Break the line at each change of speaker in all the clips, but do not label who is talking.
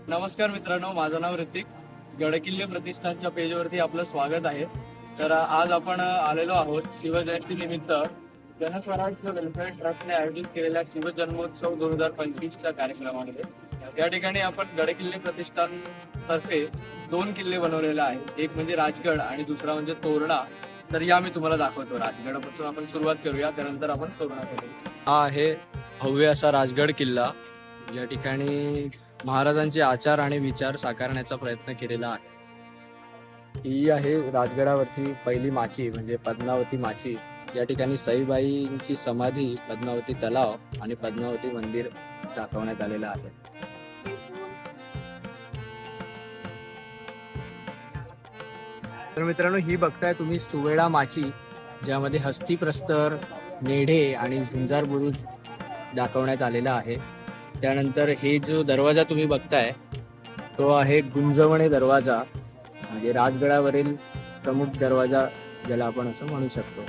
नमस्कार मित्रांनो, माझं नाव ऋतिक. गडकिल्ले प्रतिष्ठानच्या पेजवरती आपलं स्वागत आहे. तर आज आपण आलेलो आहोत शिवजयंती निमित्त जनस्वराज्य वेलफेअर ट्रस्टने आयोजित केलेल्या शिवजन्मोत्सव 2025च्या कार्यक्रमामध्ये. या ठिकाणी आपण गडकिल्ले प्रतिष्ठान तर्फे 2 किल्ले बनवलेले आहेत. एक म्हणजे राजगड आणि दुसरा म्हणजे तोरणा. तर या मी तुम्हाला दाखवतो. राजगडापासून आपण सुरुवात करूया, त्यानंतर आपण तोरणा करू. हा आहे भव्य असा राजगड किल्ला. या ठिकाणी महाराजांचे आचार आणि विचार साकारण्याचा प्रयत्न केलेला आहे. ही आहे राजगडावरची पहिली माची म्हणजे पद्मावती माची. या ठिकाणी सईबाईंची समाधी, पद्मावती तलाव आणि पद्मावती मंदिर दाखवण्यात आलेलं आहे. तर मित्रांनो, ही बघताय तुम्ही सुवेळा माची, ज्यामध्ये हस्तिप्रस्तर, नेढे आणि झुंजार बुरुज दाखवण्यात आलेला आहे. त्यानंतर हे जो दरवाजा तुम्ही बघताय तो आहे गुंजवणे दरवाजा, म्हणजे राजगडावरील प्रमुख दरवाजा ज्याला आपण असं म्हणू शकतो.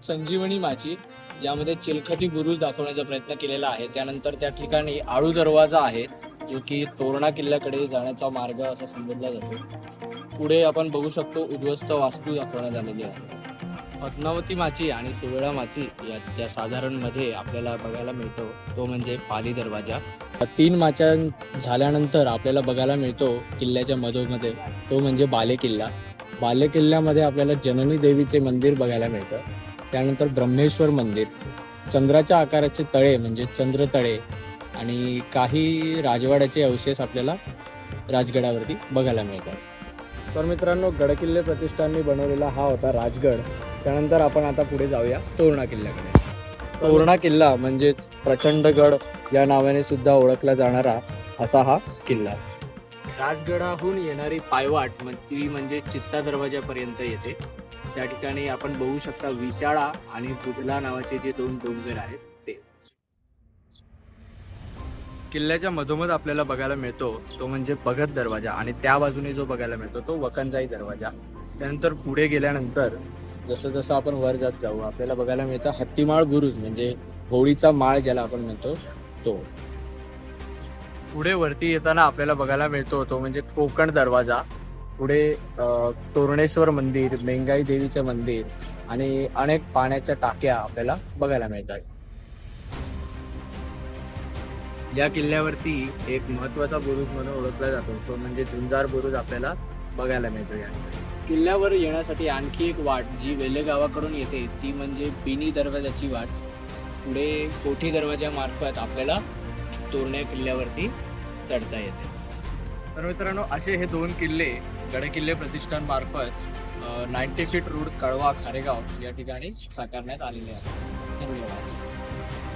संजीवनी माची, ज्यामध्ये चिलखती बुरुज दाखवण्याचा प्रयत्न केलेला आहे. त्यानंतर त्या ठिकाणी आळू दरवाजा आहे, जो की तोरणा किल्ल्याकडे जाण्याचा मार्ग असा संबोधला जातो. पुढे आपण बघू शकतो उद्ध्वस्त वास्तू दाखवण्यात आलेली आहे. पद्मावती माची आणि सुवेळा माची याच्या साधारण मध्ये आपल्याला बघायला मिळतो तो म्हणजे पाली दरवाजा. 3 माच्या झाल्यानंतर आपल्याला बघायला मिळतो किल्ल्याच्या मधोमध्ये तो म्हणजे बाले किल्ला. बाले किल्ल्यामध्ये आपल्याला जननी देवीचे मंदिर बघायला मिळतं. त्यानंतर ब्रह्मेश्वर मंदिर, चंद्राच्या आकाराचे तळे म्हणजे चंद्रतळे आणि काही राजवाड्याचे अवशेष आपल्याला राजगडावरती बघायला मिळतात. तर मित्रांनो, गडकिल्ले प्रतिष्ठानने बनवलेला हा होता राजगड. त्यानंतर आपण आता पुढे जाऊया तोरणा किल्ल्याकडे. तोरणा किल्ला म्हणजेच प्रचंडगड या नावाने सुद्धा ओळखला जाणारा असा हा किल्ला. राजगडाहून येणारी पायवाट म्हणजे चित्ता दरवाजापर्यंत येते. त्या ठिकाणी आपण बघू शकता विशाळा आणि बुधला नावाचे जे 2 डोंगर आहेत ते. किल्ल्याच्या मधोमध आपल्याला बघायला मिळतो तो म्हणजे भगत दरवाजा आणि त्या बाजूने जो बघायला मिळतो तो वकंजाई दरवाजा. त्यानंतर पुढे गेल्यानंतर जसं जसं आपण वर जात जाऊ आपल्याला बघायला मिळतं हत्तीमाळ बुरुज, म्हणजे होळीचा माळ ज्याला आपण म्हणतो तो. पुढे वरती येताना आपल्याला बघायला मिळतो तो म्हणजे कोकण दरवाजा. पुढे तोरणेश्वर मंदिर, मेंगाई देवीचं मंदिर आणि अनेक पाण्याच्या टाक्या आपल्याला बघायला मिळतात. या किल्ल्यावरती एक महत्वाचा बुरुज म्हणून ओळखला जातो तो म्हणजे झुंजार बुरुज आपल्याला बघायला मिळतो. या किल्ल्यावर येण्यासाठी आणखी एक वाट जी वेल्हे गावाकडून येते ती म्हणजे बिनी दरवाजाची वाट. पुढे कोठी दरवाजामार्फत आपल्याला तोरणा किल्ल्यावरती चढता येते. तर मित्रांनो, असे हे 2 किल्ले गडकिल्ले प्रतिष्ठान मार्फत 90 फीट रोड कळवा खारेगाव या ठिकाणी साकारण्यात आलेले आहेत. धन्यवाद.